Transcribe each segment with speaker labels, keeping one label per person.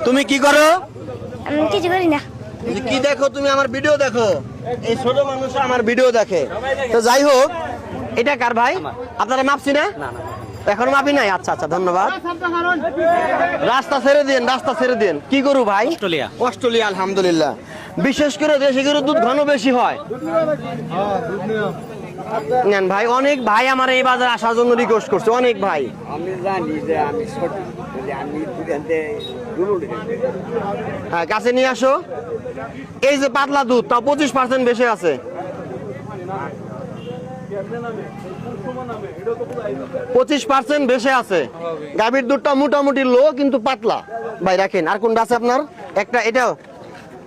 Speaker 1: তুমি কি করো?
Speaker 2: আমি কিছু করি না।
Speaker 1: কি দেখো তুমি? আমার ভিডিও দেখো। এই ছোট মানুষ আমার ভিডিও দেখে। তো যাই হোক, এটা কার ভাই? আপনারা মাপছি না? এখন মাপি নাই। আচ্ছা আচ্ছা, ধন্যবাদ। রাস্তা ছেড়ে দিন, রাস্তা ছেড়ে দিন। কি গরু ভাই?
Speaker 3: অস্ট্রেলিয়া।
Speaker 1: অস্ট্রেলিয়া, আলহামদুলিল্লাহ। বিশেষ করে দেশি গরুর দুধ ঘন বেশি হয়। নেন ভাই। অনেক ভাই আমার এই বাজারে আসার জন্য রিকোয়েস্ট করছে, অনেক ভাই।
Speaker 4: আমি জানি যে আমি সঠিক, আমি
Speaker 1: হ্যাঁ, কাছে নিয়ে আসো। এই যে পাতলা দুধ, তাও 25% বেশি আছে। 25% বেশি আছে। গাভীর দুধটা মোটামুটি লো, কিন্তু পাতলা। ভাই রাখেন। আর কোনটা আছে আপনার? একটা, এটাও।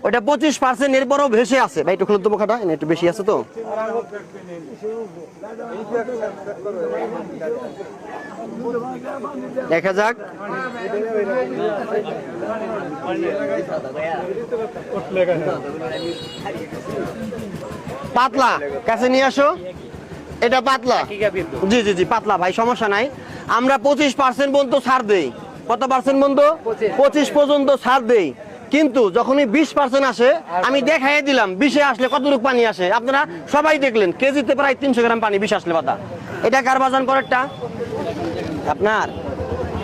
Speaker 1: ওটা 25%, এরপরও ভেসে আছে। ভাই একটু খুলে দেবো খাটা, একটু বেশি আছে তো। দেখা যাক। পাতলা, কাছে নিয়ে আসো। এটা পাতলা। জি জি জি, পাতলা ভাই, সমস্যা নাই। আমরা 25% পর্যন্ত ছাড় দেই। কত পার্সেন্ট পর্যন্ত? 25 পর্যন্ত ছাড় দেই। কিন্তু যখনই 20% আসে, আমি দেখাই দিলাম 20-এ আসলে কতটুকু পানি আসে। আপনারা সবাই দেখলেন, কেজিতে প্রায় 300 গ্রাম পানি 20 আসলে বাদা। এটা কার বাজান করেরটা? আপনার।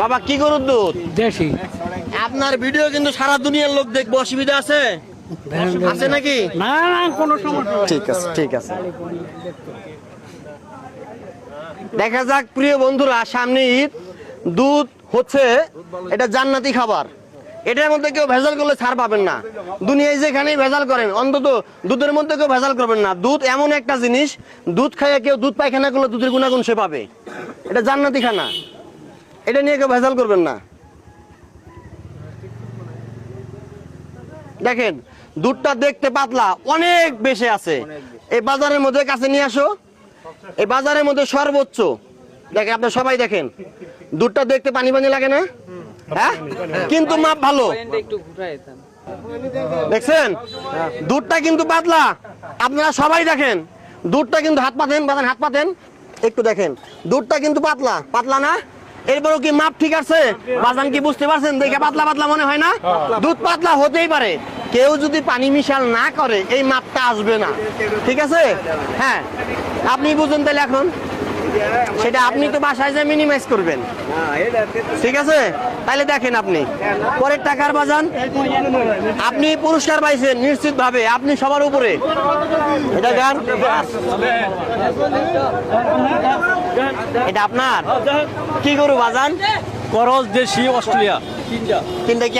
Speaker 1: বাবা কি গরুর দুধ?
Speaker 3: দেশি।
Speaker 1: আপনার ভিডিও কিন্তু সারা দুনিয়ার লোক দেখবো, অসুবিধা আছে? আছে নাকি?
Speaker 3: না না, কোনো সমস্যা
Speaker 1: ঠিক আছে, ঠিক আছে। দেখা যাক প্রিয় বন্ধুরা, সামনে ঈদ। দুধ হচ্ছে এটা জান্নাতি খাবার। এটার মধ্যে কেউ ভেজাল করলে ছাড় পাবেন না। দুনিয়ায় যেখানেই ভেজাল করেন, অন্তত দুধের মধ্যে কেউ ভেজাল করবেন না। দুধ এমন একটা জিনিস, দুধ খাইয়ে কেউ দুধ পায়খানা করলে দুধের গুণাগুণ সে পাবে। এটা জান্নাতি খানা, এটা নিয়ে কেউ ভেজাল করবেন না। দেখেন দুধটা দেখতে পাতলা, অনেক বেশি আছে। এই বাজারের মধ্যে, কাছে নিয়ে আসো। এই বাজারের মধ্যে সর্বোচ্চ। দেখেন, আপনি সবাই দেখেন, দুধটা দেখতে পানি পানি লাগে না? হ্যাঁ, কিন্তু মাপ ভালো। দেখছেন দুধটা কিন্তু পাতলা। আপনারা সবাই দেখেন, দুধটা কিন্তু, হাত পাতেন বাজান, হাত পাতেন একটু, দেখেন দুধটা কিন্তু পাতলা। পাতলা না? এরপরও কি মাপ ঠিক আছে বাজান? কি বুঝতে পারছেন? দেখে পাতলা পাতলা মনে হয় না? দুধ পাতলা হতেই পারে, কেউ যদি পানি মিশাল না করে এই মাপটা আসবে না। ঠিক আছে? হ্যাঁ, আপনি বুঝুন তাহলে এখন। সেটা আপনি তো বাসায় যে মিনিমাইজ করবেন। ঠিক আছে? তাহলে দেখেন আপনি পরের টাকার বাজান, আপনি পুরস্কার পাইছেন নিশ্চিত ভাবে, আপনি সবার উপরে। এটা গান, এটা আপনার। কি গরু বাজান?
Speaker 3: করজ, দেশি, অস্ট্রেলিয়া।
Speaker 1: তিনটা কি